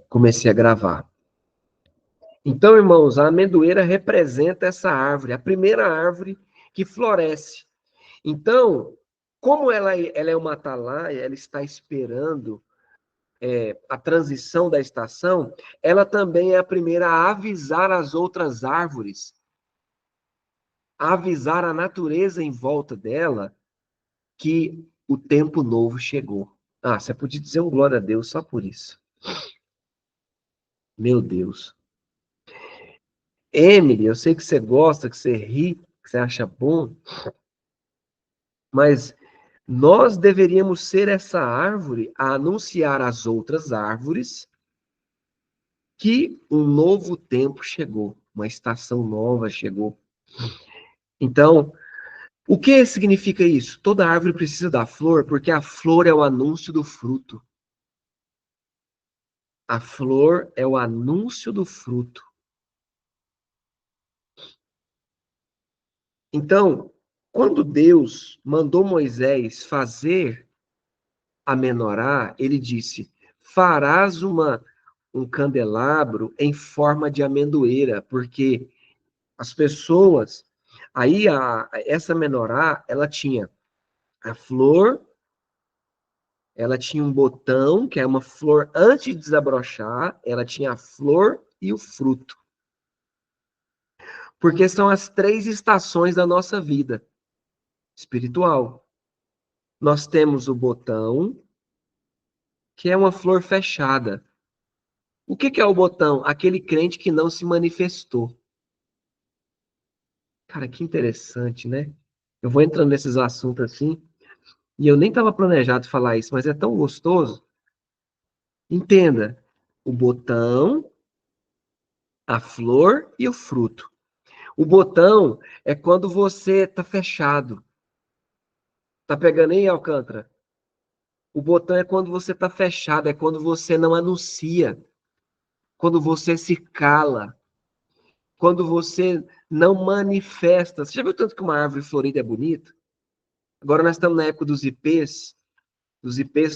Comecei a gravar. Então, irmãos, a amendoeira representa essa árvore, a primeira árvore que floresce. Então, como ela é uma atalaia, ela está esperando a transição da estação, ela também é a primeira a avisar as outras árvores, a avisar a natureza em volta dela que o tempo novo chegou. Ah, você podia dizer um glória a Deus só por isso. Meu Deus. Emily, eu sei que você gosta, que você ri, que você acha bom, mas nós deveríamos ser essa árvore a anunciar às outras árvores que um novo tempo chegou, uma estação nova chegou. Então, o que significa isso? Toda árvore precisa da flor, porque a flor é o anúncio do fruto. A flor é o anúncio do fruto. Então, quando Deus mandou Moisés fazer a menorá, ele disse: farás um candelabro em forma de amendoeira, porque as pessoas. Aí, essa menorá, ela tinha a flor, ela tinha um botão, que é uma flor antes de desabrochar, ela tinha a flor e o fruto. Porque são as 3 estações da nossa vida espiritual. Nós temos o botão, que é uma flor fechada. O que é o botão? Aquele crente que não se manifestou. Cara, que interessante, né? Eu vou entrando nesses assuntos assim, e eu nem estava planejado falar isso, mas é tão gostoso. Entenda, o botão, a flor e o fruto. O botão é quando você está fechado. Tá pegando aí, Alcântara? O botão é quando você está fechado, é quando você não anuncia, quando você se cala, quando você não manifesta. Você já viu tanto que uma árvore florida é bonita? Agora nós estamos na época dos ipês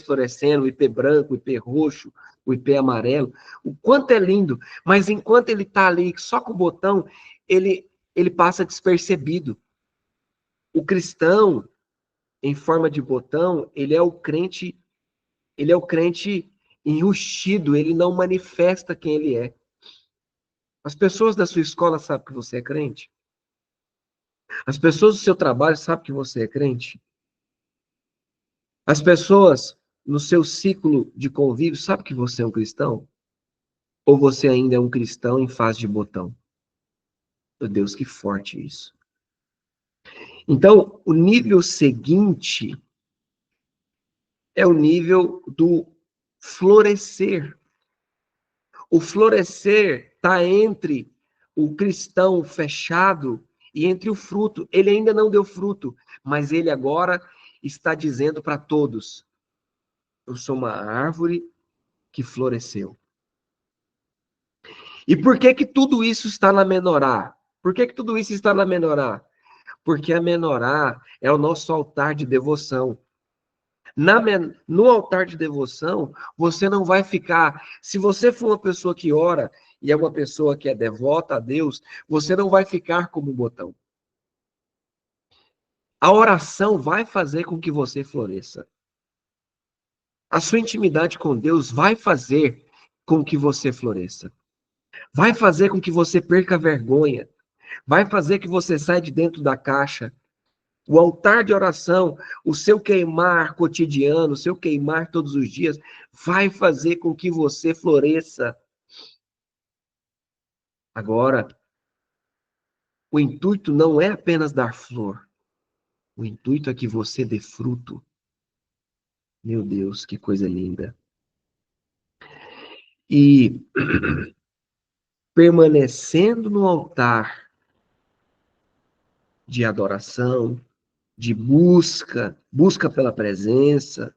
florescendo, o ipê branco, o ipê roxo, o ipê amarelo. O quanto é lindo, mas enquanto ele está ali só com o botão, ele passa despercebido. O cristão, em forma de botão, ele é o crente enrustido, ele não manifesta quem ele é. As pessoas da sua escola sabem que você é crente? As pessoas do seu trabalho sabem que você é crente? As pessoas no seu ciclo de convívio sabem que você é um cristão? Ou você ainda é um cristão em fase de botão? Meu Deus, que forte isso. Então, o nível seguinte é o nível do florescer. O florescer está entre o cristão fechado e entre o fruto. Ele ainda não deu fruto, mas ele agora está dizendo para todos: eu sou uma árvore que floresceu. E por que que tudo isso está na menorá? Por que que tudo isso está na menorá? Porque a menorá é o nosso altar de devoção. No altar de devoção, você não vai ficar. Se você for uma pessoa que ora e é uma pessoa que é devota a Deus, você não vai ficar como um botão. A oração vai fazer com que você floresça. A sua intimidade com Deus vai fazer com que você floresça. Vai fazer com que você perca a vergonha. Vai fazer que você saia de dentro da caixa. O altar de oração, o seu queimar cotidiano, o seu queimar todos os dias, vai fazer com que você floresça. Agora, o intuito não é apenas dar flor. O intuito é que você dê fruto. Meu Deus, que coisa linda. E permanecendo no altar de adoração, de busca pela presença,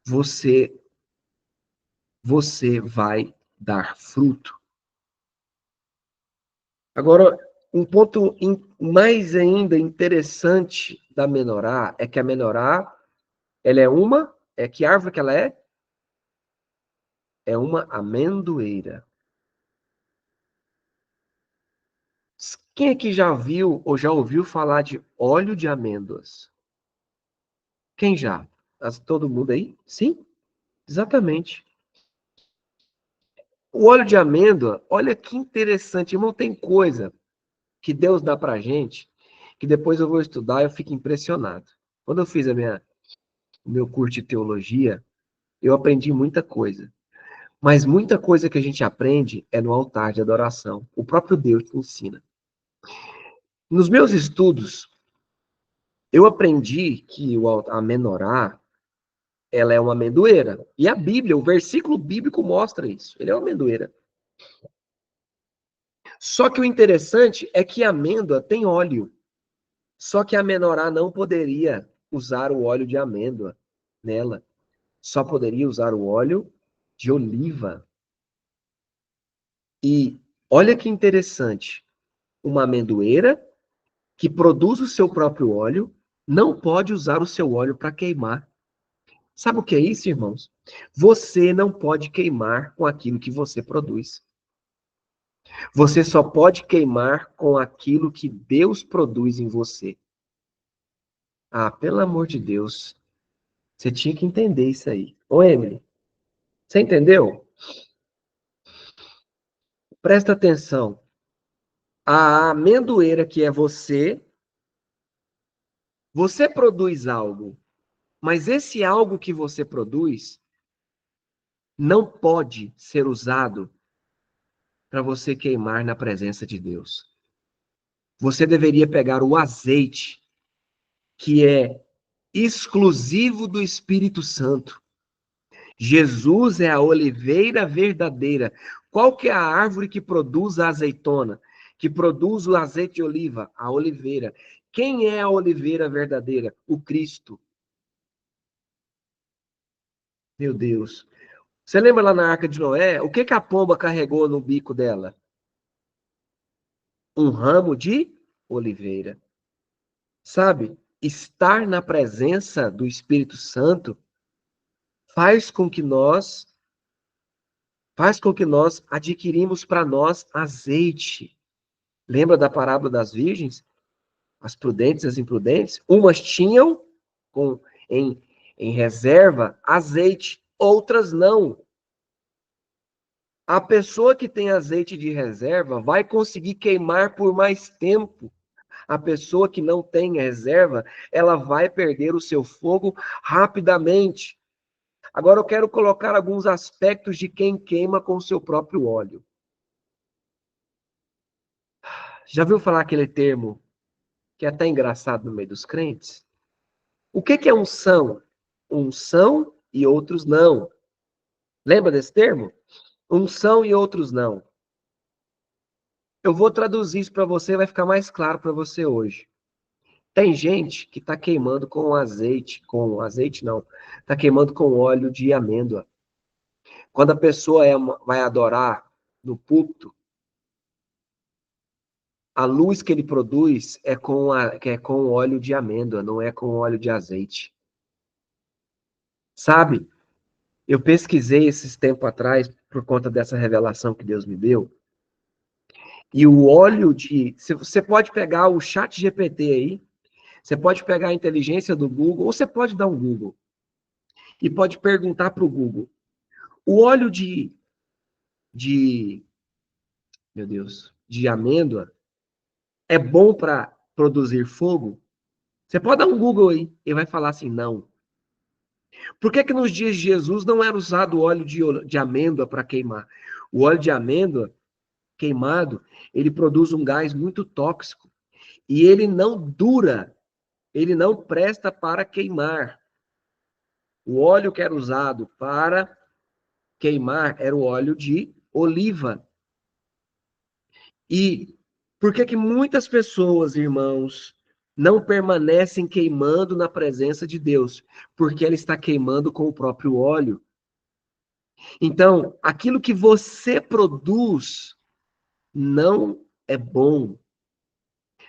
você vai dar fruto. Agora, um ponto mais ainda interessante da menorá é que a menorá, ela é uma Que árvore que ela é? É uma amendoeira. Quem aqui já viu ou já ouviu falar de óleo de amêndoas? Quem já? Todo mundo aí? Sim, exatamente. O óleo de amêndoa, olha que interessante, irmão, tem coisa que Deus dá pra gente, que depois eu vou estudar e eu fico impressionado. Quando eu fiz o meu curso de teologia, eu aprendi muita coisa. Mas muita coisa que a gente aprende é no altar de adoração. O próprio Deus te ensina. Nos meus estudos, eu aprendi que a menorá, ela é uma amendoeira. E a Bíblia, o versículo bíblico mostra isso. Ele é uma amendoeira. Só que o interessante é que a amêndoa tem óleo. Só que a menorá não poderia usar o óleo de amêndoa nela. Só poderia usar o óleo de oliva. E olha que interessante. Uma amendoeira que produz o seu próprio óleo não pode usar o seu óleo para queimar. Sabe o que é isso, irmãos? Você não pode queimar com aquilo que você produz. Você só pode queimar com aquilo que Deus produz em você. Ah, pelo amor de Deus, você tinha que entender isso aí. Ô, Emily, você entendeu? Presta atenção. A amendoeira que é você, você produz algo, mas esse algo que você produz não pode ser usado para você queimar na presença de Deus. Você deveria pegar o azeite, que é exclusivo do Espírito Santo. Jesus é a oliveira verdadeira. Qual que é a árvore que produz a azeitona? Que produz o azeite de oliva? A oliveira. Quem é a oliveira verdadeira? O Cristo. Meu Deus. Você lembra lá na Arca de Noé? O que que a pomba carregou no bico dela? Um ramo de oliveira. Sabe? Estar na presença do Espírito Santo faz com que nós adquirimos para nós azeite. Lembra da parábola das virgens? As prudentes e as imprudentes? Umas tinham com, em, em reserva azeite, outras não. A pessoa que tem azeite de reserva vai conseguir queimar por mais tempo. A pessoa que não tem reserva, ela vai perder o seu fogo rapidamente. Agora eu quero colocar alguns aspectos de quem queima com o seu próprio óleo. Já viu falar aquele termo que é até engraçado no meio dos crentes? O que é unção? Unção e outros não. Lembra desse termo? Unção e outros não. Eu vou traduzir isso para você, vai ficar mais claro para você hoje. Tem gente que está queimando com azeite não, está queimando com óleo de amêndoa. Quando a pessoa vai adorar no púlpito, a luz que ele produz é com óleo de amêndoa, não é com óleo de azeite. Sabe? Eu pesquisei esses tempos atrás por conta dessa revelação que Deus me deu. E o óleo de. Você pode pegar o chat GPT aí, você pode pegar a inteligência do Google, ou você pode dar um Google. E pode perguntar para o Google. O óleo de. Meu Deus. De amêndoa é bom para produzir fogo? Você pode dar um Google aí. Ele vai falar assim: não. Por que que nos dias de Jesus não era usado óleo de amêndoa para queimar? O óleo de amêndoa queimado, ele produz um gás muito tóxico. E ele não dura, ele não presta para queimar. O óleo que era usado para queimar era o óleo de oliva. E por que que muitas pessoas, irmãos, não permanecem queimando na presença de Deus? Porque ela está queimando com o próprio óleo. Então, aquilo que você produz não é bom,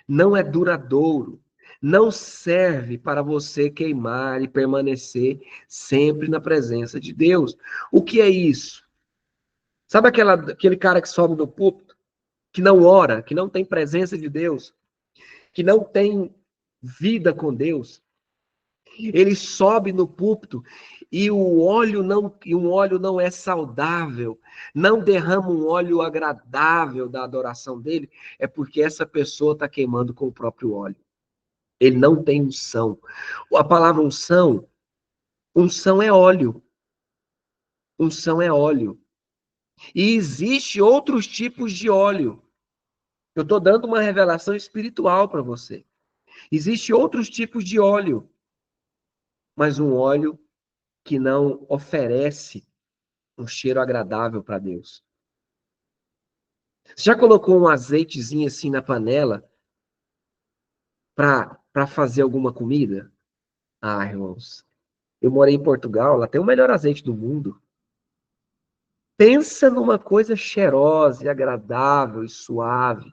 não é duradouro, não serve para você queimar e permanecer sempre na presença de Deus. O que é isso? Sabe aquele cara que sobe no púlpito, que não ora, que não tem presença de Deus, que não tem vida com Deus? Ele sobe no púlpito e um óleo não é saudável, não derrama um óleo agradável da adoração dele, é porque essa pessoa está queimando com o próprio óleo. Ele não tem unção. A palavra unção é óleo. Unção é óleo. E existe outros tipos de óleo. Eu estou dando uma revelação espiritual para você. Existe outros tipos de óleo, mas um óleo que não oferece um cheiro agradável para Deus. Você já colocou um azeitezinho assim na panela para fazer alguma comida? Ah, irmãos, eu morei em Portugal, lá tem o melhor azeite do mundo. Pensa numa coisa cheirosa, e agradável e suave.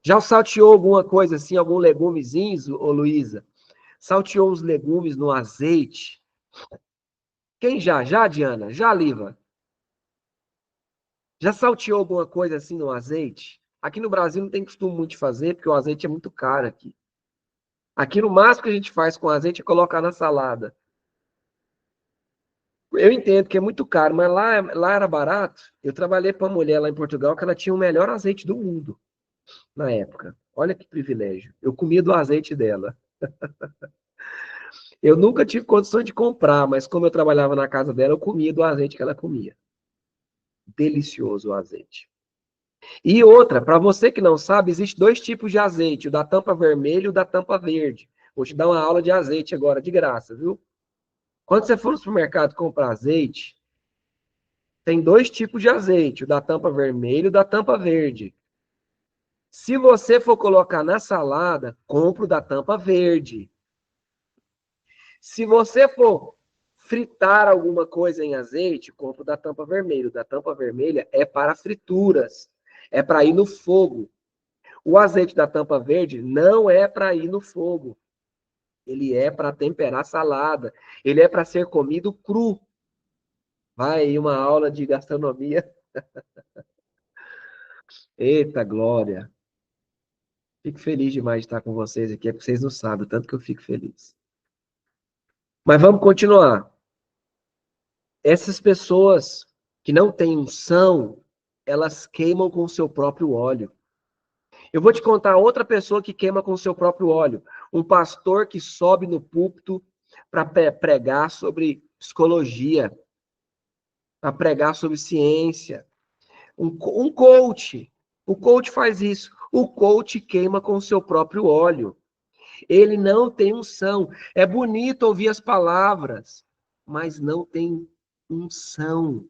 Já salteou alguma coisa assim, algum legumezinho, ô Luísa? Salteou os legumes no azeite? Quem já? Já, Diana? Já, Liva? Já salteou alguma coisa assim no azeite? Aqui no Brasil não tem costume muito de fazer, porque o azeite é muito caro aqui. Aqui no máximo que a gente faz com azeite é colocar na salada. Eu entendo que é muito caro, mas lá era barato. Eu trabalhei para uma mulher lá em Portugal que ela tinha o melhor azeite do mundo na época. Olha que privilégio. Eu comia do azeite dela. Eu nunca tive condições de comprar, mas como eu trabalhava na casa dela, eu comia do azeite que ela comia. Delicioso o azeite. E outra, para você que não sabe, existe dois tipos de azeite, o da tampa vermelha e o da tampa verde. Vou te dar uma aula de azeite agora, de graça, viu? Quando você for no supermercado comprar azeite, tem dois tipos de azeite, o da tampa vermelha e o da tampa verde. Se você for colocar na salada, compra o da tampa verde. Se você for fritar alguma coisa em azeite, compra o da tampa vermelha. O da tampa vermelha é para frituras, é para ir no fogo. O azeite da tampa verde não é para ir no fogo. Ele é para temperar salada. Ele é para ser comido cru. Vai aí uma aula de gastronomia. Eita glória! Fico feliz demais de estar com vocês aqui, é porque vocês não sabem o tanto que eu fico feliz. Mas vamos continuar. Essas pessoas que não têm unção, elas queimam com o seu próprio óleo. Eu vou te contar outra pessoa que queima com o seu próprio óleo. Um pastor que sobe no púlpito para pregar sobre psicologia, para pregar sobre ciência. Um coach. O coach faz isso. O coach queima com o seu próprio óleo. Ele não tem unção. É bonito ouvir as palavras, mas não tem unção.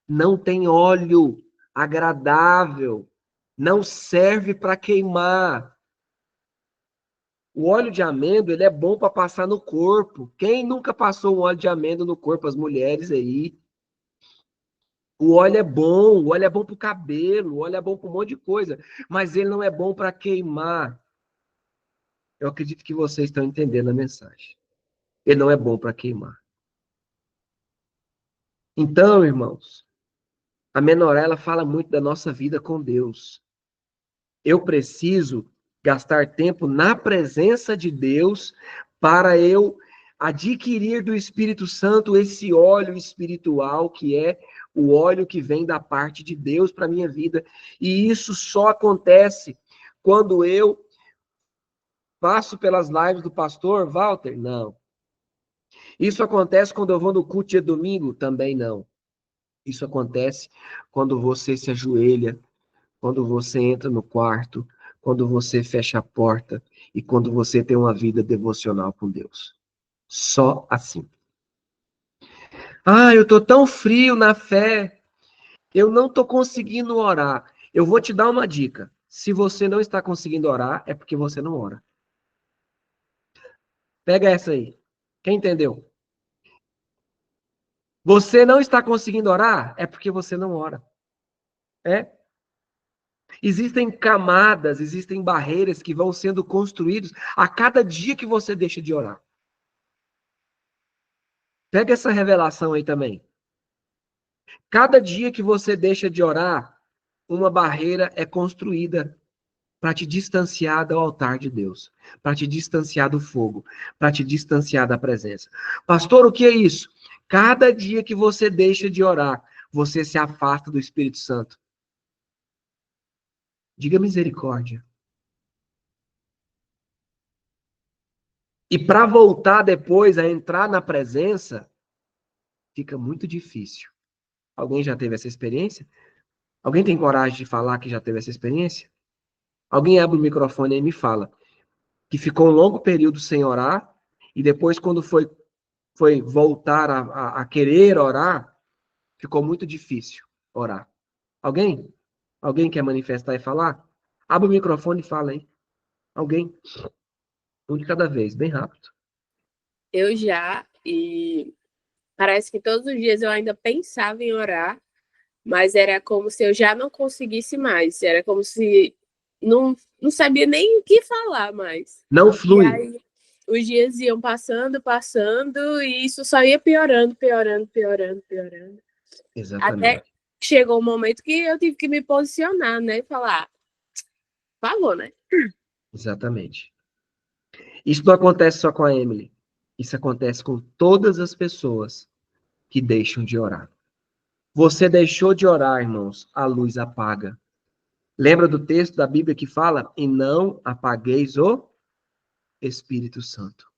Não tem óleo agradável. Não serve para queimar. O óleo de amêndoa, ele é bom para passar no corpo. Quem nunca passou um óleo de amêndoa no corpo? As mulheres aí. O óleo é bom para o cabelo, o óleo é bom para um monte de coisa, mas ele não é bom para queimar. Eu acredito que vocês estão entendendo a mensagem. Ele não é bom para queimar. Então, irmãos, a menorá ela fala muito da nossa vida com Deus. Eu preciso gastar tempo na presença de Deus para eu adquirir do Espírito Santo esse óleo espiritual que é o óleo que vem da parte de Deus para minha vida. E isso só acontece quando eu passo pelas lives do pastor Walter? Não. Isso acontece quando eu vou no culto de domingo? Também não. Isso acontece quando você se ajoelha, quando você entra no quarto, quando você fecha a porta e quando você tem uma vida devocional com Deus. Só assim. Ah, eu tô tão frio na fé, eu não tô conseguindo orar. Eu vou te dar uma dica. Se você não está conseguindo orar, é porque você não ora. Pega essa aí. Quem entendeu? Você não está conseguindo orar, é porque você não ora. É? Existem camadas, existem barreiras que vão sendo construídas a cada dia que você deixa de orar. Pega essa revelação aí também. Cada dia que você deixa de orar, uma barreira é construída para te distanciar do altar de Deus, para te distanciar do fogo, para te distanciar da presença. Pastor, o que é isso? Cada dia que você deixa de orar, você se afasta do Espírito Santo. Diga misericórdia. E para voltar depois a entrar na presença, fica muito difícil. Alguém já teve essa experiência? Alguém tem coragem de falar que já teve essa experiência? Alguém abre o microfone e me fala que ficou um longo período sem orar e depois, quando foi voltar a querer orar, ficou muito difícil orar. Alguém? Alguém quer manifestar e falar? Abre o microfone e fala aí. Alguém? Um de cada vez, bem rápido. Eu já, e parece que todos os dias eu ainda pensava em orar, mas era como se eu já não conseguisse mais. Era como se não sabia nem o que falar mais. Não E flui. aí os dias iam passando, passando, e isso só ia piorando, piorando, piorando, piorando. Até Exatamente. chegou um momento que eu tive que me posicionar, né? Falar, falou, né? Exatamente. Isso não acontece só com a Emily. Isso acontece com todas as pessoas que deixam de orar. Você deixou de orar, irmãos, a luz apaga. Lembra do texto da Bíblia que fala: e não apagueis o Espírito Santo.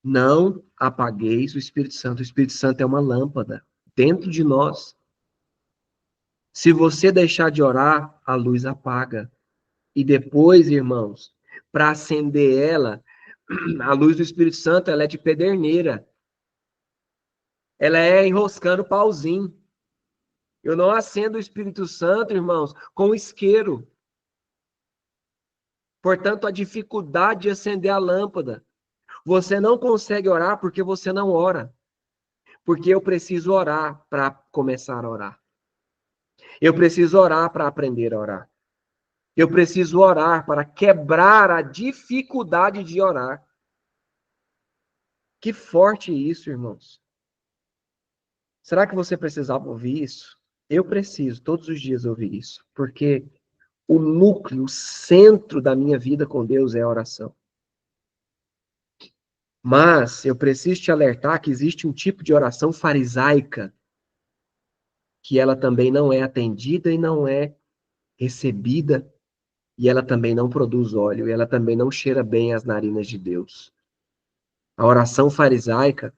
Não apagueis o Espírito Santo. O Espírito Santo é uma lâmpada dentro de nós. Se você deixar de orar, a luz apaga. E depois, irmãos, para acender ela, a luz do Espírito Santo, ela é de pederneira. Ela é enroscando pauzinho. Eu não acendo o Espírito Santo, irmãos, com isqueiro. Portanto, a dificuldade de acender a lâmpada. Você não consegue orar porque você não ora. Porque eu preciso orar para começar a orar. Eu preciso orar para aprender a orar. Eu preciso orar para quebrar a dificuldade de orar. Que forte isso, irmãos. Será que você precisava ouvir isso? Eu preciso, todos os dias, ouvir isso. Porque o núcleo, o centro da minha vida com Deus é a oração. Mas eu preciso te alertar que existe um tipo de oração farisaica que ela também não é atendida e não é recebida, e ela também não produz óleo, e ela também não cheira bem as narinas de Deus. A oração farisaica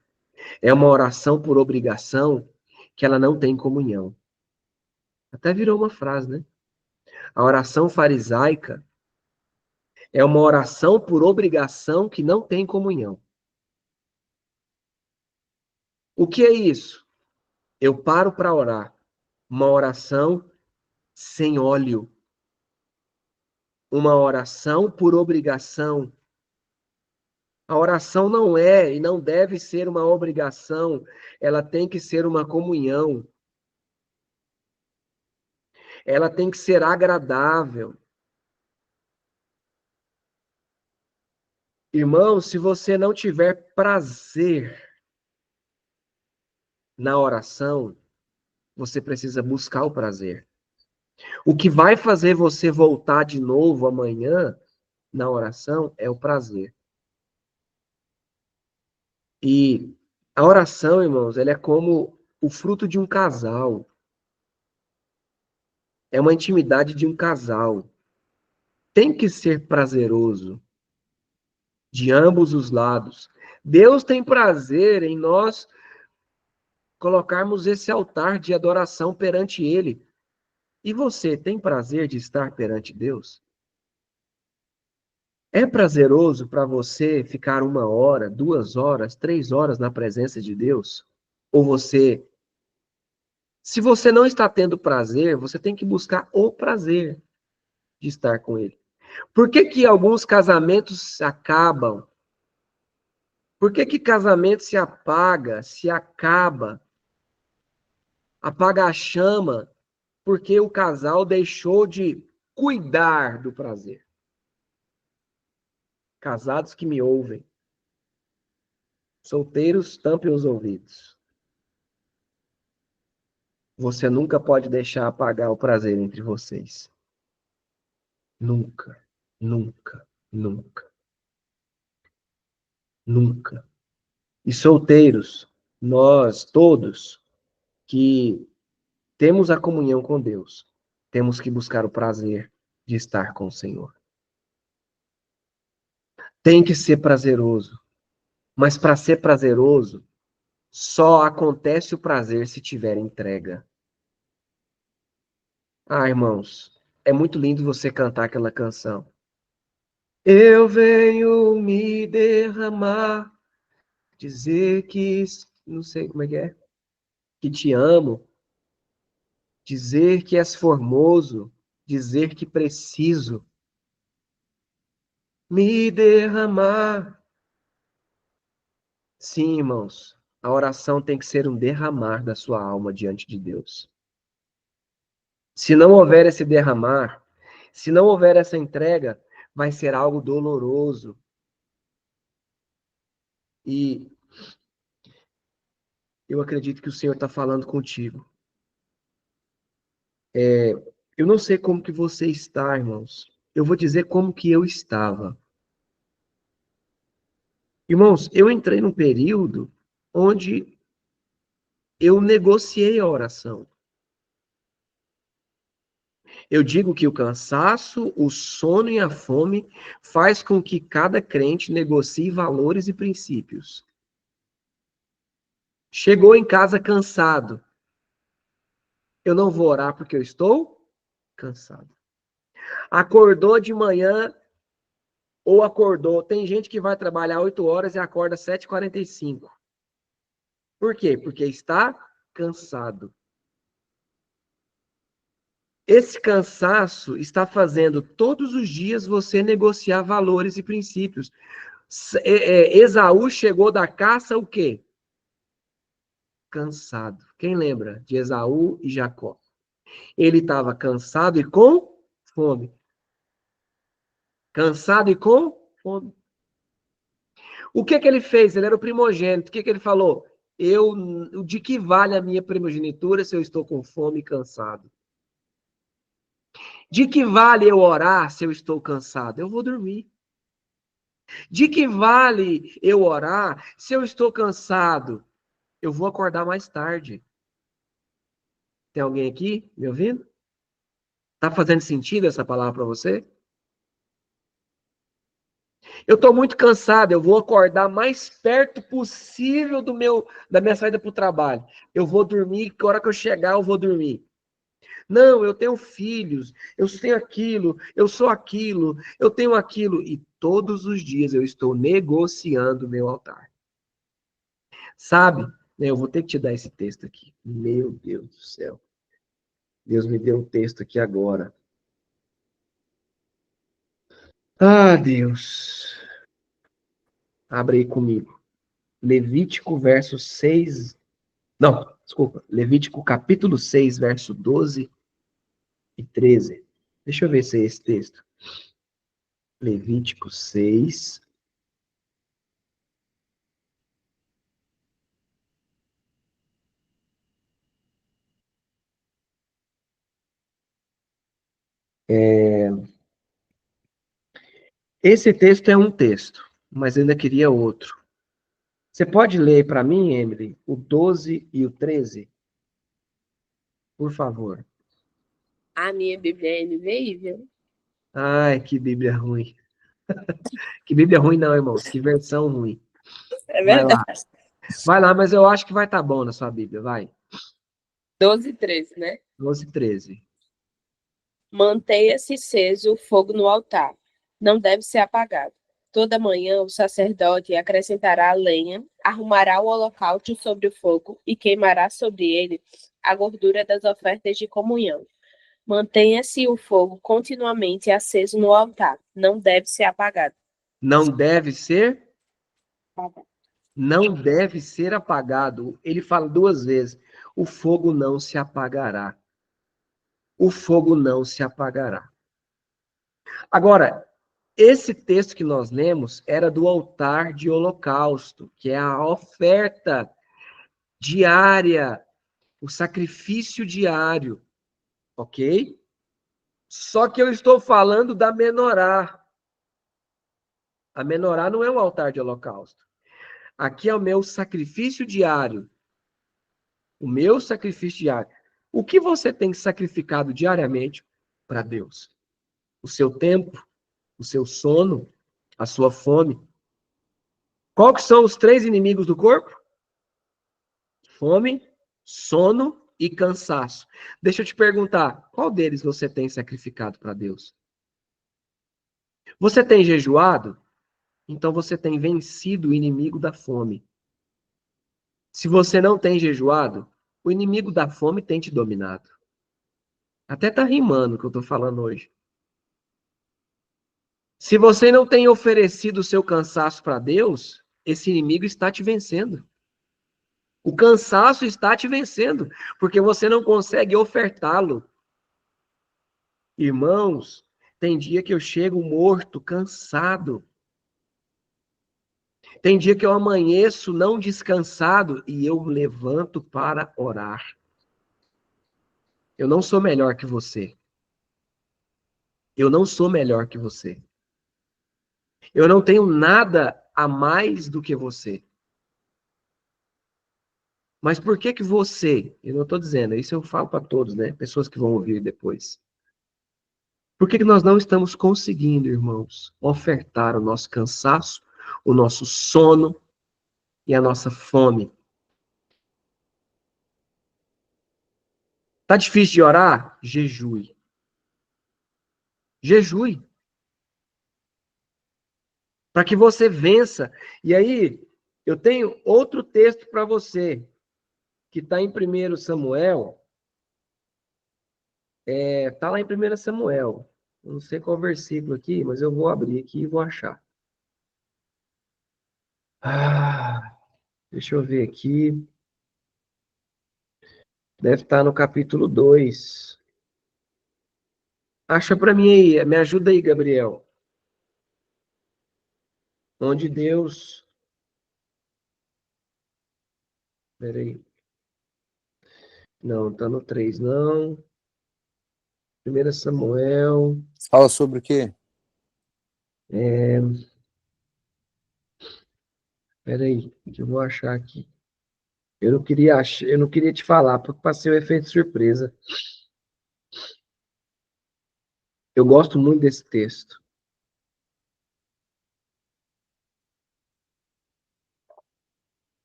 é uma oração por obrigação que ela não tem comunhão. Até virou uma frase, né? A oração farisaica é uma oração por obrigação que não tem comunhão. O que é isso? Eu paro para orar. Uma oração sem óleo. Uma oração por obrigação. A oração não é e não deve ser uma obrigação. Ela tem que ser uma comunhão. Ela tem que ser agradável. Irmão, se você não tiver prazer na oração, você precisa buscar o prazer. O que vai fazer você voltar de novo amanhã na oração é o prazer. E a oração, irmãos, ela é como o fruto de um casal. É uma intimidade de um casal. Tem que ser prazeroso de ambos os lados. Deus tem prazer em nós colocarmos esse altar de adoração perante Ele. E você tem prazer de estar perante Deus? É prazeroso para você ficar 1 hora, 2 horas, 3 horas na presença de Deus? Ou você, se você não está tendo prazer, você tem que buscar o prazer de estar com Ele. Por que que alguns casamentos acabam? Por que que casamento se apaga, se acaba, apaga a chama? porque o casal deixou de cuidar do prazer. Casados que me ouvem, solteiros, tampem os ouvidos. Você nunca pode deixar apagar o prazer entre vocês. Nunca, nunca, nunca, nunca. E solteiros, nós todos que temos a comunhão com Deus, temos que buscar o prazer de estar com o Senhor. Tem que ser prazeroso, mas para ser prazeroso, só acontece o prazer se tiver entrega. Ah, irmãos, é muito lindo você cantar aquela canção. Eu venho me derramar, dizer que, não sei como é que te amo, dizer que és formoso, dizer que preciso me derramar. Sim, irmãos, a oração tem que ser um derramar da sua alma diante de Deus. Se não houver esse derramar, se não houver essa entrega, vai ser algo doloroso. E eu acredito que o Senhor está falando contigo. Eu não sei como que você está, irmãos. Eu vou dizer como que eu estava. Irmãos, eu entrei num período onde eu negociei a oração. Eu digo que o cansaço, o sono e a fome faz com que cada crente negocie valores e princípios. Chegou em casa cansado. Eu não vou orar porque eu estou cansado. Acordou de manhã ou acordou. Tem gente que vai trabalhar 8 horas e acorda 7h45. Por quê? Porque está cansado. Esse cansaço está fazendo todos os dias você negociar valores e princípios. Esaú chegou da caça o quê? Cansado. Quem lembra de Esaú e Jacó? Ele estava cansado e com fome. Cansado e com fome. O que ele fez? Ele era o primogênito. O que ele falou? De que vale a minha primogenitura se eu estou com fome e cansado? De que vale eu orar se eu estou cansado? Eu vou dormir. De que vale eu orar se eu estou cansado? Eu vou acordar mais tarde. Tem alguém aqui me ouvindo? Tá fazendo sentido essa palavra para você? Eu estou muito cansado, eu vou acordar mais perto possível da minha saída para o trabalho. Eu vou dormir, que hora que eu chegar eu vou dormir. Não, eu tenho filhos, eu tenho aquilo, eu sou aquilo, eu tenho aquilo. E todos os dias eu estou negociando o meu altar. Sabe? Eu vou ter que te dar esse texto aqui. Meu Deus do céu. Deus me deu um texto aqui agora. Ah, Deus. Abre aí comigo. Levítico verso 6. Não, desculpa. Levítico capítulo 6, verso 12 e 13. Deixa eu ver se é esse texto. Levítico 6. Esse texto é um texto, mas eu ainda queria outro. Você pode ler para mim, Emily, o 12 e o 13? Por favor. A minha Bíblia é NVI, viu? Ai, que Bíblia ruim. Que Bíblia ruim não, irmãos. Que versão ruim. É Vai verdade. lá. Vai lá, mas eu acho que vai estar bom na sua Bíblia. Vai. 12 e 13, né? 12 e 13. Mantenha-se aceso o fogo no altar. Não deve ser apagado. Toda manhã o sacerdote acrescentará a lenha, arrumará o holocausto sobre o fogo e queimará sobre ele a gordura das ofertas de comunhão. Mantenha-se o fogo continuamente aceso no altar. Não deve ser apagado. Não deve ser? Não deve ser apagado. Ele fala duas vezes. O fogo não se apagará. o fogo não se apagará. Agora, esse texto que nós lemos era do altar de holocausto, que é a oferta diária, o sacrifício diário, ok? Só que eu estou falando da menorá. A menorá não é um altar de holocausto. Aqui é o meu sacrifício diário. O meu sacrifício diário. O que você tem sacrificado diariamente para Deus? O seu tempo, o seu sono, a sua fome. Qual que são os 3 inimigos do corpo? Fome, sono e cansaço. Deixa eu te perguntar, qual deles você tem sacrificado para Deus? Você tem jejuado? Então você tem vencido o inimigo da fome. Se você não tem jejuado, o inimigo da fome tem te dominado. Até tá rimando o que eu tô falando hoje. Se você não tem oferecido o seu cansaço para Deus, esse inimigo está te vencendo. O cansaço está te vencendo, porque você não consegue ofertá-lo. Irmãos, tem dia que eu chego morto, cansado. Tem dia que eu amanheço não descansado e eu levanto para orar. Eu não sou melhor que você. Eu não sou melhor que você. Eu não tenho nada a mais do que você. Mas por que que você, eu não estou dizendo, isso eu falo para todos, né? Pessoas que vão ouvir depois. Por que que nós não estamos conseguindo, irmãos, ofertar o nosso cansaço, o nosso sono e a nossa fome? Tá difícil de orar? Jejue. Jejue. Para que você vença. E aí, eu tenho outro texto para você, que está em 1 Samuel. Tá lá em 1 Samuel. Eu não sei qual versículo aqui, mas eu vou abrir aqui e vou achar. Ah, deixa eu ver aqui. Deve estar no capítulo 2. Acha para mim aí, me ajuda aí, Gabriel. Onde Deus. Peraí. Não, tá no 3, não. 1 Samuel. Fala sobre o quê? Peraí, que eu vou achar aqui. Eu não queria te falar, porque passei o efeito surpresa. Eu gosto muito desse texto.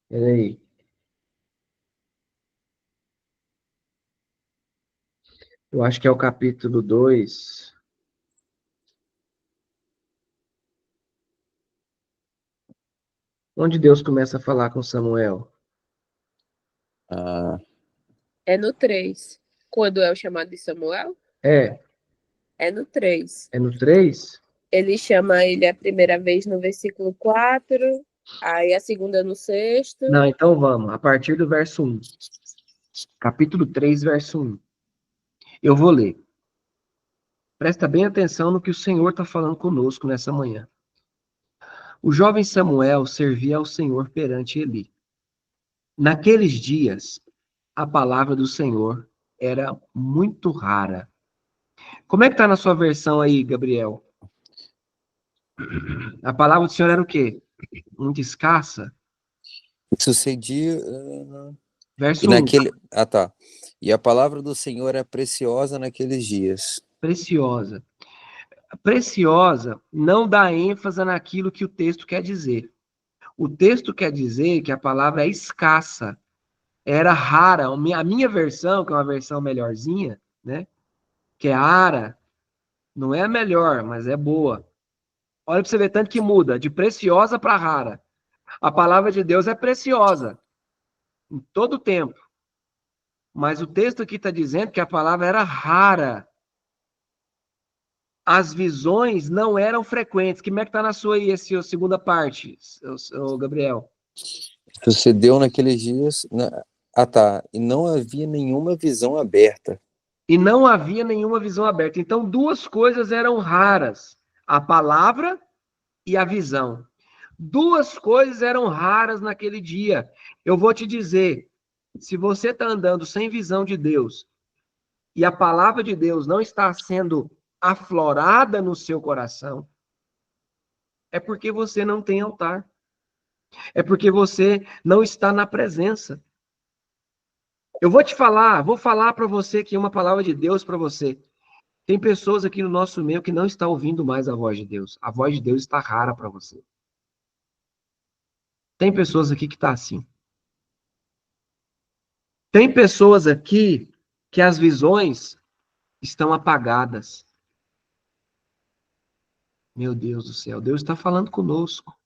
Peraí. Eu acho que é o capítulo 2. Onde Deus começa a falar com Samuel. Ah, É no 3. Quando é o chamado de Samuel? É No 3. no 3? Ele chama ele a primeira vez no versículo 4, aí a segunda no 6º. Não, então vamos. A partir do verso 1. Capítulo 3, verso 1. Eu vou ler. Presta bem atenção no que o Senhor está falando conosco nessa manhã. O jovem Samuel servia ao Senhor perante Eli. Naqueles dias, a palavra do Senhor era muito rara. Como é que está na sua versão aí, Gabriel? A palavra do Senhor era o quê? Muito escassa? sucedia. Verso E 1. naquele. Ah, tá. E a palavra do Senhor é preciosa naqueles dias. Preciosa. Preciosa não dá ênfase naquilo que o texto quer dizer. O texto quer dizer que a palavra é escassa, era rara. A minha versão, que é uma versão melhorzinha, né? Que é ara, não é a melhor, mas é boa. Olha para você ver tanto que muda, de preciosa para rara. A palavra de Deus é preciosa, em todo tempo. Mas o texto aqui está dizendo que a palavra era rara. As visões não eram frequentes. Como é que está na sua aí, essa segunda parte, Gabriel? Sucedeu naqueles dias. Ah, tá. E não havia nenhuma visão aberta. E não havia nenhuma visão aberta. Então, duas coisas eram raras: a palavra e a visão. Duas coisas eram raras naquele dia. Eu vou te dizer, se você está andando sem visão de Deus e a palavra de Deus não está sendo aflorada no seu coração, é porque você não tem altar. É porque você não está na presença. Eu vou te falar, vou falar para você aqui uma palavra de Deus para você. Tem pessoas aqui no nosso meio que não estão ouvindo mais a voz de Deus. A voz de Deus está rara para você. Tem pessoas aqui que está assim. Tem pessoas aqui que as visões estão apagadas. Meu Deus do céu, Deus está falando conosco.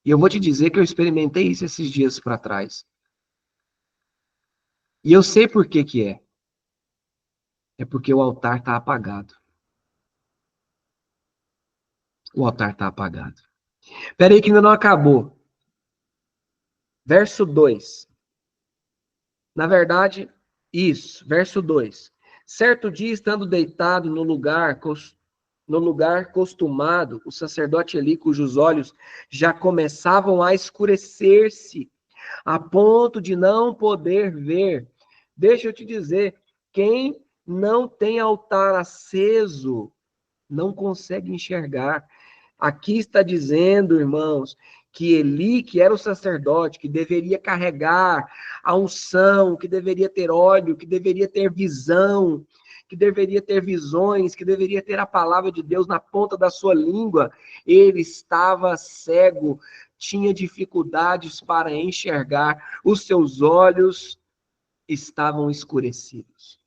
E eu vou te dizer que eu experimentei isso esses dias para trás. E eu sei por que que é. É porque o altar está apagado. O altar está apagado. Espera aí que ainda não acabou. Verso 2. Na verdade, isso, verso 2. Certo dia, estando deitado no lugar costumado, o sacerdote Eli, cujos olhos já começavam a escurecer-se, a ponto de não poder ver. Deixa eu te dizer, quem não tem altar aceso não consegue enxergar. Aqui está dizendo, irmãos, que Eli, que era o sacerdote, que deveria carregar a unção, que deveria ter óleo, que deveria ter visão, que deveria ter visões, que deveria ter a palavra de Deus na ponta da sua língua, ele estava cego, tinha dificuldades para enxergar, os seus olhos estavam escurecidos.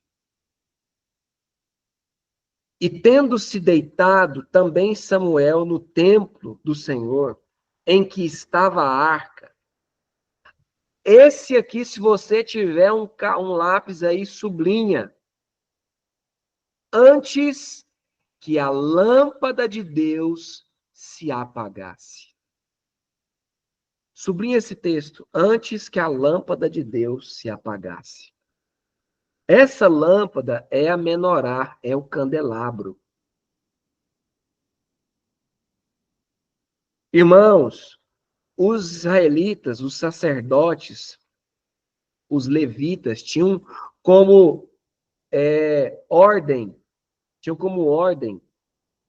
E tendo-se deitado também Samuel no templo do Senhor, em que estava a arca. Esse aqui, se você tiver um lápis aí, sublinha. Antes que a lâmpada de Deus se apagasse. Sublinha esse texto. Antes que a lâmpada de Deus se apagasse. Essa lâmpada é a menorá, é o candelabro. Irmãos, os israelitas, os sacerdotes, os levitas tinham como ordem, tinham como ordem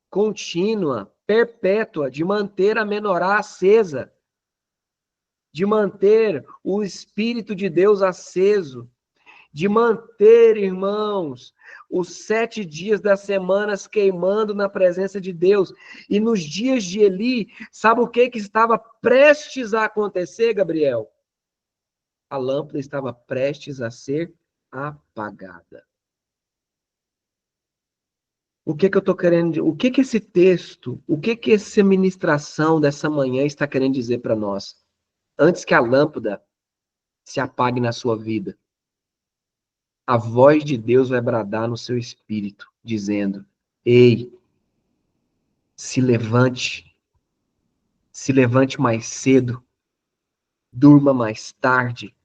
contínua, perpétua, de manter a menorá acesa, de manter o Espírito de Deus aceso, de manter, irmãos, os 7 dias das semanas queimando na presença de Deus. E nos dias de Eli, sabe o que estava prestes a acontecer, Gabriel? A lâmpada estava prestes a ser apagada. O que que eu estou querendo, o que que esse texto, o que que essa ministração dessa manhã está querendo dizer para nós? Antes que a lâmpada se apague na sua vida, a voz de Deus vai bradar no seu espírito, dizendo: ei, se levante mais cedo, durma mais tarde,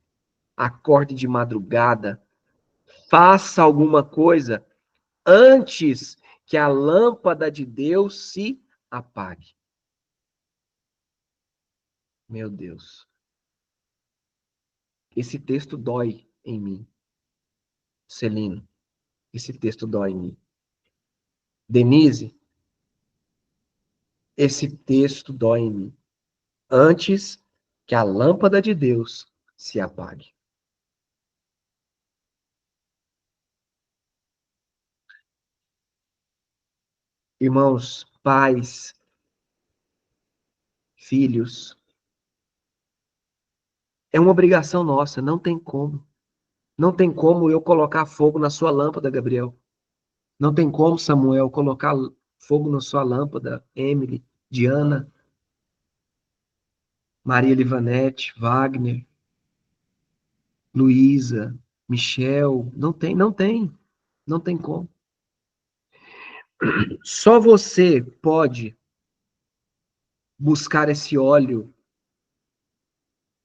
acorde de madrugada, faça alguma coisa antes que a lâmpada de Deus se apague. Meu Deus. Esse texto dói em mim. Celino, esse texto dói em mim. Denise, esse texto dói em mim. Antes que a lâmpada de Deus se apague. Irmãos, pais, filhos, é uma obrigação nossa, não tem como. Não tem como eu colocar fogo na sua lâmpada, Gabriel. Não tem como, Samuel, colocar fogo na sua lâmpada, Emily, Diana, Maria Livanete, Wagner, Luísa, Michel. Não tem como. Só você pode buscar esse óleo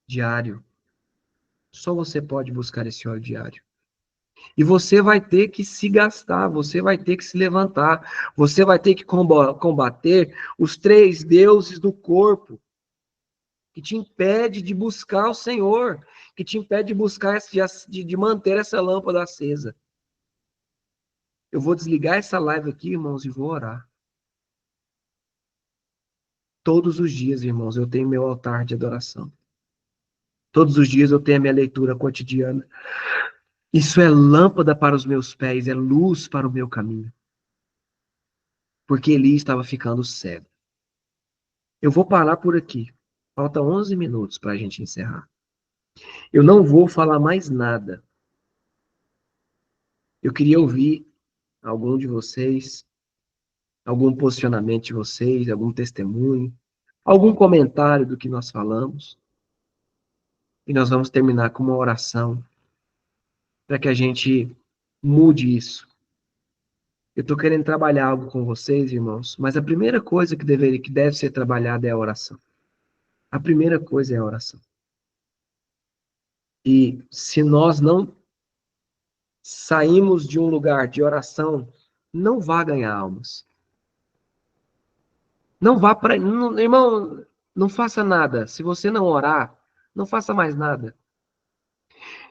diário. Só você pode buscar esse óleo diário. E você vai ter que se gastar, você vai ter que se levantar, você vai ter que combater os três deuses do corpo, que te impede de buscar o Senhor, que te impede de buscar, de manter essa lâmpada acesa. Eu vou desligar essa live aqui, irmãos, e vou orar. Todos os dias, irmãos, eu tenho meu altar de adoração. Todos os dias eu tenho a minha leitura cotidiana. Isso é lâmpada para os meus pés, é luz para o meu caminho. Porque Eli estava ficando cego. Eu vou parar por aqui. Falta 11 minutos para a gente encerrar. Eu não vou falar mais nada. Eu queria ouvir algum de vocês, algum posicionamento de vocês, algum testemunho, algum comentário do que nós falamos. E nós vamos terminar com uma oração para que a gente mude isso. Eu estou querendo trabalhar algo com vocês, irmãos, mas a primeira coisa que deve ser trabalhada é a oração. A primeira coisa é a oração. E se nós não saímos de um lugar de oração, não vá ganhar almas. Não vá para... Irmão, não faça nada. Se você não orar, não faça mais nada.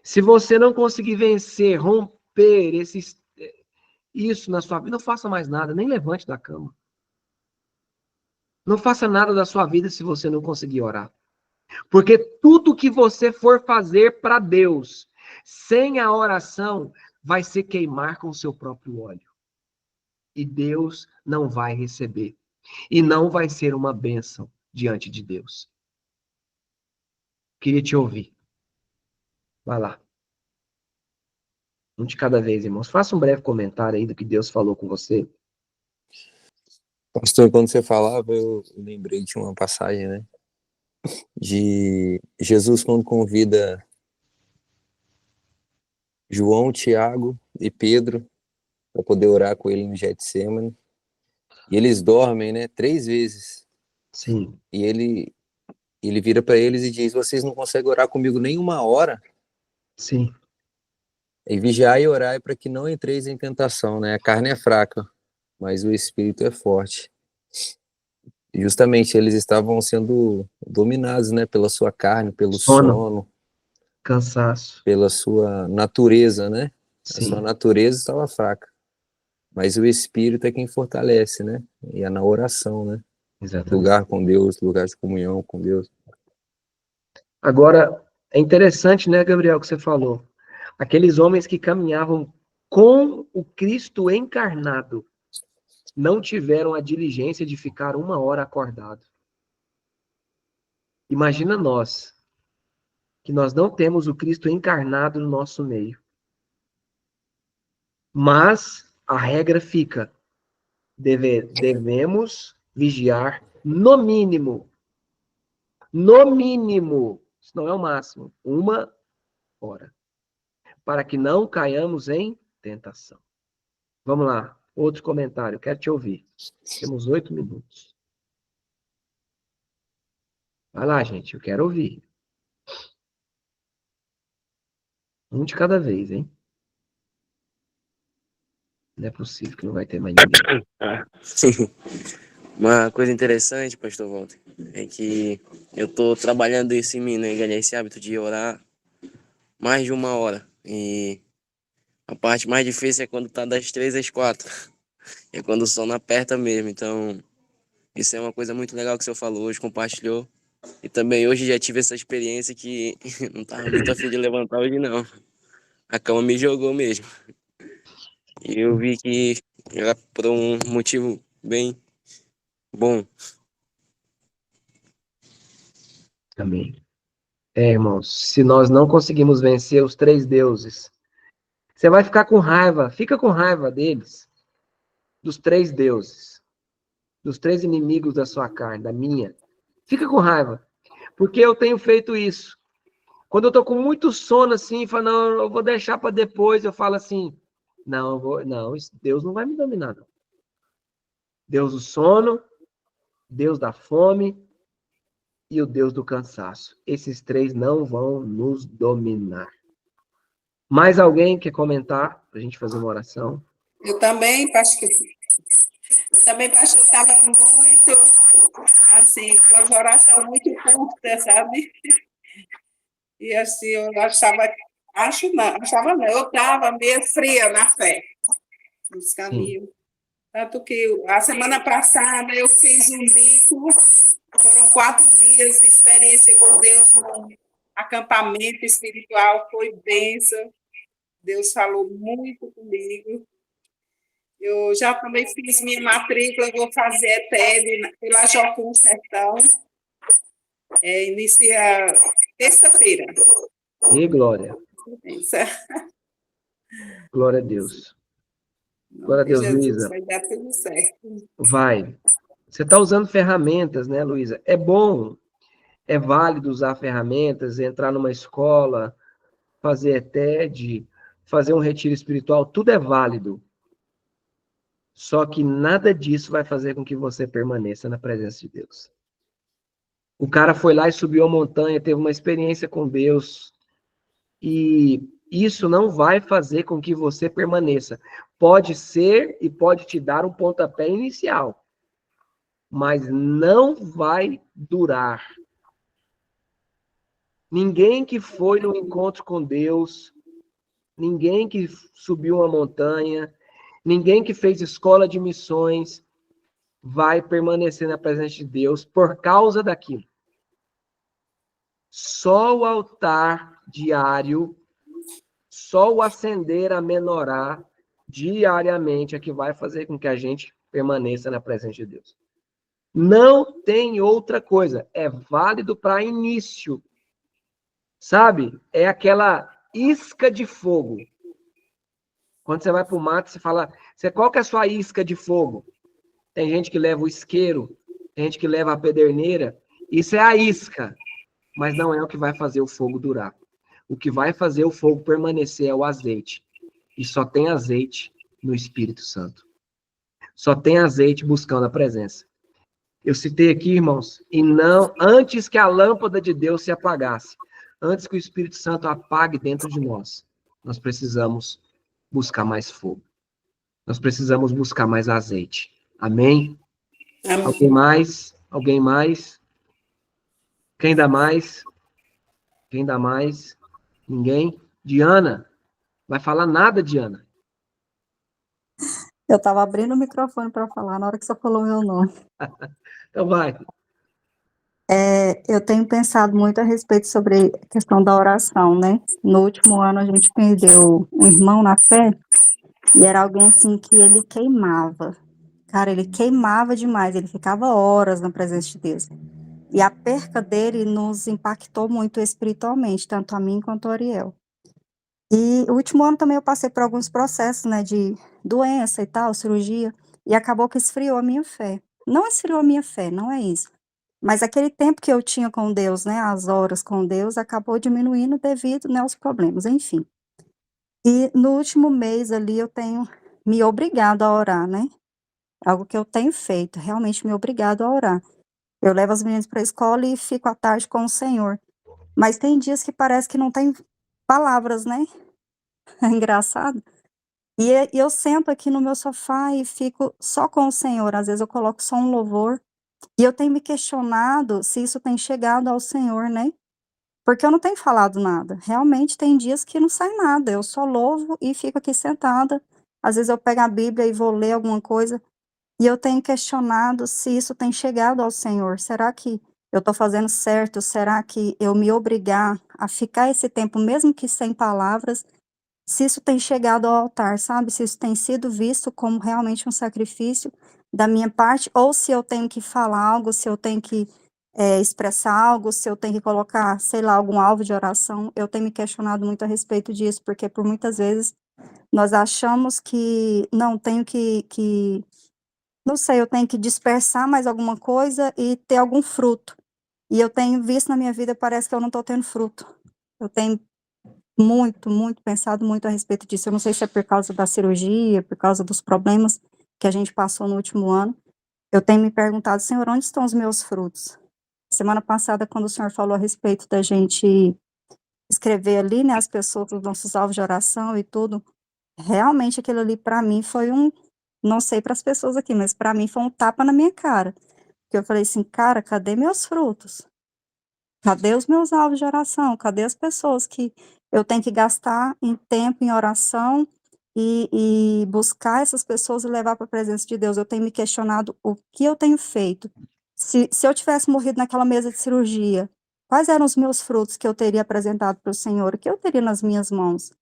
Se você não conseguir vencer, romper isso na sua vida, não faça mais nada. Nem levante da cama. Não faça nada da sua vida se você não conseguir orar. Porque tudo que você for fazer para Deus, sem a oração, vai se queimar com o seu próprio óleo. E Deus não vai receber. E não vai ser uma bênção diante de Deus. Queria te ouvir. Vai lá. Um de cada vez, irmãos. Faça um breve comentário aí do que Deus falou com você. Pastor, quando você falava, eu lembrei de uma passagem, né? De Jesus quando convida João, Tiago e Pedro para poder orar com ele no Getsemane. E eles dormem, né? 3 vezes. Sim. E ele vira para eles e diz: vocês não conseguem orar comigo nem 1 hora? Sim. E vigiai e orai para que não entreis em tentação, né? A carne é fraca, mas o espírito é forte. E justamente eles estavam sendo dominados, né? Pela sua carne, pelo sono, cansaço, pela sua natureza, né? A sua sim, natureza estava fraca. Mas o espírito é quem fortalece, né? E é na oração, né? exatamente. Lugar com Deus, lugar de comunhão com Deus. Agora, é interessante, né, Gabriel, que você falou. Aqueles homens que caminhavam com o Cristo encarnado não tiveram a diligência de ficar 1 hora acordado. Imagina nós, que nós não temos o Cristo encarnado no nosso meio. Mas a regra fica, devemos vigiar no mínimo, isso não é o máximo, 1 hora, para que não caiamos em tentação. Vamos lá, outro comentário, quero te ouvir. Temos 8 minutos. Vai lá, gente, eu quero ouvir. Um de cada vez, hein? Não é possível que não vai ter mais ninguém. Uma coisa interessante, pastor Walter, é que eu tô trabalhando isso em mim, né? Ganhar esse hábito de orar mais de 1 hora. E a parte mais difícil é quando tá das 3 às 4. É quando o sono aperta mesmo. Então, isso é uma coisa muito legal que o senhor falou hoje, compartilhou. E também hoje já tive essa experiência que não tava muito a fim de levantar hoje, não. A cama me jogou mesmo. E eu vi que era por um motivo bem bom. Também. Irmãos, se nós não conseguimos vencer os 3 deuses, você vai ficar com raiva, fica com raiva deles, dos 3 deuses, dos 3 inimigos da sua carne, da minha. Fica com raiva, porque eu tenho feito isso. Quando eu tô com muito sono assim, falo, não, eu vou deixar para depois, eu falo assim, não, Deus não vai me dominar, não. Deus do sono, Deus da fome e o Deus do cansaço. Esses 3 não vão nos dominar. Mais alguém quer comentar para a gente fazer uma oração? Eu também, pastor, estava muito, assim, com as orações muito curtas, sabe? E assim, achava não, eu estava meio fria na fé, nos caminhos. Tanto que a semana passada eu fiz um bico, foram 4 dias de experiência com Deus no acampamento espiritual, foi bênção. Deus falou muito comigo. Eu já também fiz minha matrícula, vou fazer ETED pela Jocum Sertão. Inicia terça-feira. E glória. Glória a Deus. Glória a Deus, Jesus, Luísa. vai dar tudo certo. Vai. Você está usando ferramentas, né, Luísa? É bom, é válido usar ferramentas, entrar numa escola, fazer ETED, fazer um retiro espiritual, tudo é válido. Só que nada disso vai fazer com que você permaneça na presença de Deus. O cara foi lá e subiu a montanha, teve uma experiência com Deus, e isso não vai fazer com que você permaneça. Pode ser e pode te dar um pontapé inicial, mas não vai durar. Ninguém que foi no encontro com Deus, ninguém que subiu uma montanha, ninguém que fez escola de missões vai permanecer na presença de Deus por causa daquilo. Só o altar diário, só o acender a menorá diariamente é que vai fazer com que a gente permaneça na presença de Deus. Não tem outra coisa. É válido para início. Sabe? É aquela isca de fogo. Quando você vai para o mato, você fala, qual que é a sua isca de fogo? Tem gente que leva o isqueiro, tem gente que leva a pederneira. Isso é a isca, mas não é o que vai fazer o fogo durar. O que vai fazer o fogo permanecer é o azeite. E só tem azeite no Espírito Santo. Só tem azeite buscando a presença. Eu citei aqui, irmãos, e não antes que a lâmpada de Deus se apagasse, antes que o Espírito Santo apague dentro de nós, nós precisamos buscar mais fogo. Nós precisamos buscar mais azeite. Amém? Amém. Alguém mais? Alguém mais? Quem dá mais? Quem dá mais? Ninguém? Diana? Vai falar nada, Diana? Eu estava abrindo o microfone para falar na hora que você falou meu nome. Então vai. Eu tenho pensado muito a respeito sobre a questão da oração, né? No último ano a gente perdeu um irmão na fé e era alguém assim que ele queimava. Cara, ele queimava demais, ele ficava horas na presença de Deus. E a perca dele nos impactou muito espiritualmente, tanto a mim quanto a Ariel. E o último ano também eu passei por alguns processos, né, de doença e tal, cirurgia, e acabou que esfriou a minha fé. Não esfriou a minha fé, não é isso. Mas aquele tempo que eu tinha com Deus, né, as horas com Deus, acabou diminuindo devido, né, aos problemas, enfim. E no último mês ali eu tenho me obrigado a orar, né? Algo que eu tenho feito, realmente me obrigado a orar. Eu levo as meninas para a escola e fico à tarde com o Senhor. Mas tem dias que parece que não tem palavras, né? É engraçado. E eu sento aqui no meu sofá e fico só com o Senhor. Às vezes eu coloco só um louvor. E eu tenho me questionado se isso tem chegado ao Senhor, né? Porque eu não tenho falado nada. Realmente tem dias que não sai nada. Eu só louvo e fico aqui sentada. Às vezes eu pego a Bíblia e vou ler alguma coisa. E eu tenho questionado se isso tem chegado ao Senhor. Será que eu estou fazendo certo? Será que eu me obrigar a ficar esse tempo, mesmo que sem palavras, se isso tem chegado ao altar, sabe? Se isso tem sido visto como realmente um sacrifício da minha parte, ou se eu tenho que falar algo, se eu tenho que expressar algo, se eu tenho que colocar, sei lá, algum alvo de oração. Eu tenho me questionado muito a respeito disso, porque por muitas vezes nós achamos que não tenho não sei, eu tenho que dispersar mais alguma coisa e ter algum fruto. E eu tenho visto na minha vida, parece que eu não estou tendo fruto. Eu tenho muito pensado muito a respeito disso. Eu não sei se é por causa da cirurgia, por causa dos problemas que a gente passou no último ano. Eu tenho me perguntado, Senhor, onde estão os meus frutos? Semana passada, quando o Senhor falou a respeito da gente escrever ali, né, as pessoas, os nossos alvos de oração e tudo, realmente aquilo ali para mim foi não sei para as pessoas aqui, mas para mim foi um tapa na minha cara. Porque eu falei assim: "Cara, cadê meus frutos? Cadê os meus alvos de oração? Cadê as pessoas que eu tenho que gastar em tempo em oração e buscar essas pessoas e levar para a presença de Deus?" Eu tenho me questionado o que eu tenho feito. Se eu tivesse morrido naquela mesa de cirurgia, quais eram os meus frutos que eu teria apresentado para o Senhor, o que eu teria nas minhas mãos?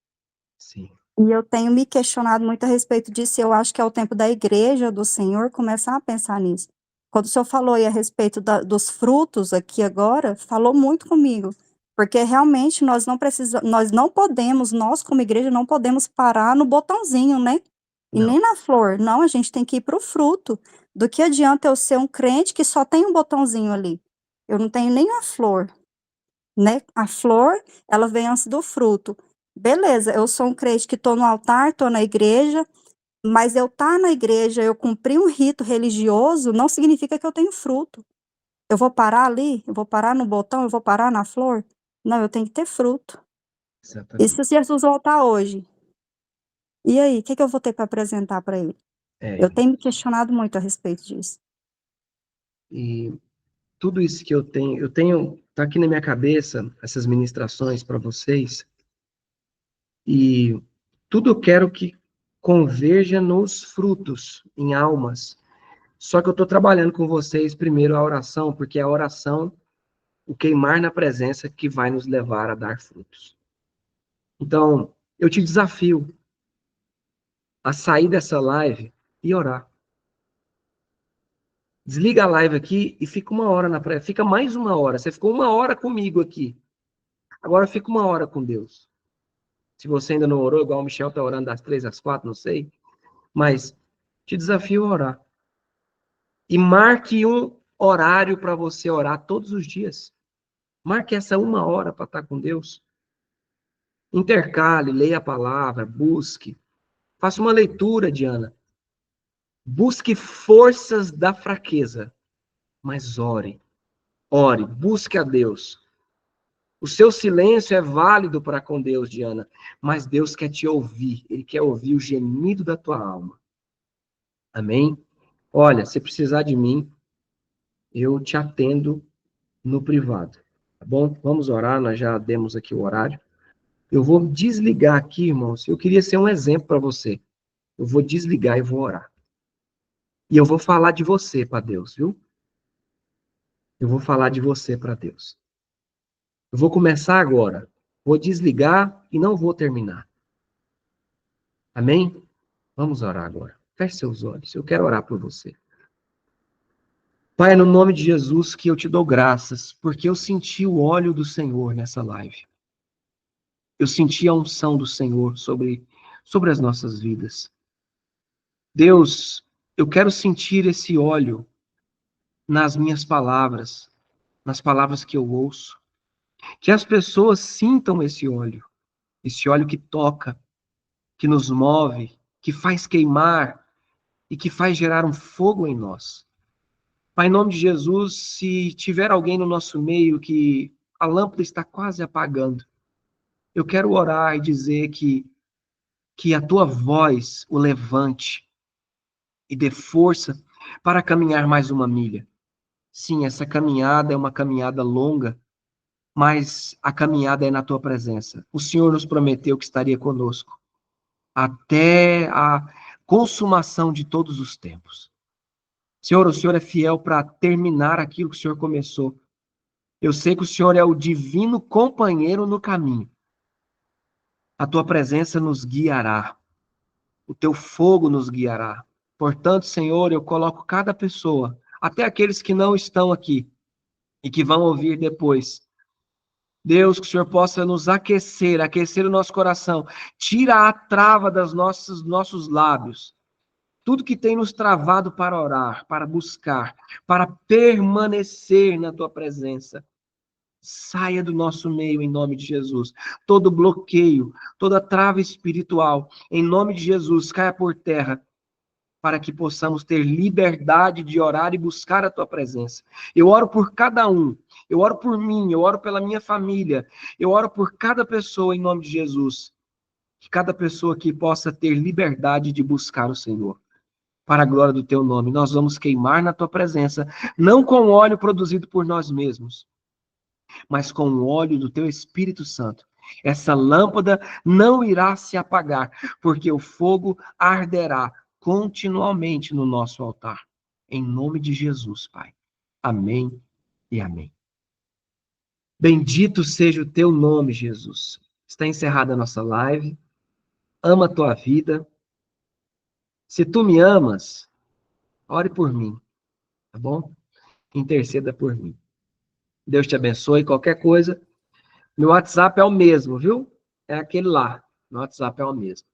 Sim. E eu tenho me questionado muito a respeito disso, e eu acho que é o tempo da igreja do Senhor começar a pensar nisso. Quando o senhor falou aí a respeito dos frutos aqui agora, falou muito comigo, porque realmente nós como igreja, não podemos parar no botãozinho, né? E Não. nem na flor, não, a gente tem que ir para o fruto. Do que adianta eu ser um crente que só tem um botãozinho ali? Eu não tenho nem a flor, né? A flor, ela vem antes do fruto. Beleza, eu sou um crente que estou no altar, estou na igreja, mas eu estar na igreja, eu cumprir um rito religioso, não significa que eu tenho fruto. Eu vou parar ali? Eu vou parar no botão? Eu vou parar na flor? Não, eu tenho que ter fruto. E se Exatamente. Jesus voltar hoje? E aí, o que eu vou ter para apresentar para ele? Eu É, tenho me questionado muito a respeito disso. e tudo isso que tá aqui na minha cabeça, essas ministrações para vocês, e tudo eu quero que converja nos frutos, em almas. Só que eu estou trabalhando com vocês primeiro a oração, porque é a oração, o queimar na presença, que vai nos levar a dar frutos. Então, eu te desafio a sair dessa live e orar. Desliga a live aqui e fica uma hora na praia. Fica mais uma hora. Você ficou uma hora comigo aqui. Agora fica uma hora com Deus. Se você ainda não orou, igual o Michel está orando das 3 às 4, não sei. Mas te desafio a orar. E marque um horário para você orar todos os dias. Marque essa uma hora para estar com Deus. Intercale, leia a palavra, busque. Faça uma leitura, Diana. Busque forças da fraqueza, mas ore. Ore, busque a Deus. O seu silêncio é válido para com Deus, Diana, mas Deus quer te ouvir. Ele quer ouvir o gemido da tua alma. Amém? Olha, se precisar de mim, eu te atendo no privado. Tá bom? Vamos orar, nós já demos aqui o horário. Eu vou desligar aqui, irmãos. Eu queria ser um exemplo para você. Eu vou desligar e vou orar. E eu vou falar de você para Deus, viu? Eu vou falar de você para Deus. Eu vou começar agora. Vou desligar e não vou terminar. Amém? Vamos orar agora. Feche seus olhos. Eu quero orar por você. Pai, no nome de Jesus, que eu te dou graças, porque eu senti o óleo do Senhor nessa live. Eu senti a unção do Senhor sobre as nossas vidas. Deus, eu quero sentir esse óleo nas minhas palavras, nas palavras que eu ouço. Que as pessoas sintam esse óleo que toca, que nos move, que faz queimar e que faz gerar um fogo em nós. Pai, em nome de Jesus, se tiver alguém no nosso meio que a lâmpada está quase apagando, eu quero orar e dizer que a tua voz o levante e dê força para caminhar mais uma milha. Sim, essa caminhada é uma caminhada longa, mas a caminhada é na tua presença. O Senhor nos prometeu que estaria conosco até a consumação de todos os tempos. Senhor, o Senhor é fiel para terminar aquilo que o Senhor começou. Eu sei que o Senhor é o divino companheiro no caminho. A tua presença nos guiará. O teu fogo nos guiará. Portanto, Senhor, eu coloco cada pessoa, até aqueles que não estão aqui e que vão ouvir depois. Deus, que o Senhor possa nos aquecer o nosso coração. Tira a trava dos nossos lábios. Tudo que tem nos travado para orar, para buscar, para permanecer na tua presença. Saia do nosso meio em nome de Jesus. Todo bloqueio, toda trava espiritual, em nome de Jesus, caia por terra. para que possamos ter liberdade de orar e buscar a tua presença. Eu oro por cada um, eu oro por mim, eu oro pela minha família, eu oro por cada pessoa em nome de Jesus. Que cada pessoa aqui possa ter liberdade de buscar o Senhor. Para a glória do teu nome, nós vamos queimar na tua presença, não com óleo produzido por nós mesmos, mas com o óleo do teu Espírito Santo. Essa lâmpada não irá se apagar, porque o fogo arderá continuamente no nosso altar. Em nome de Jesus, Pai. Amém e amém. Bendito seja o teu nome, Jesus. Está encerrada a nossa live. Ama a tua vida. Se tu me amas, ore por mim, tá bom? Interceda por mim. Deus te abençoe. Qualquer coisa, meu WhatsApp é o mesmo, viu? É aquele lá. Meu WhatsApp é o mesmo.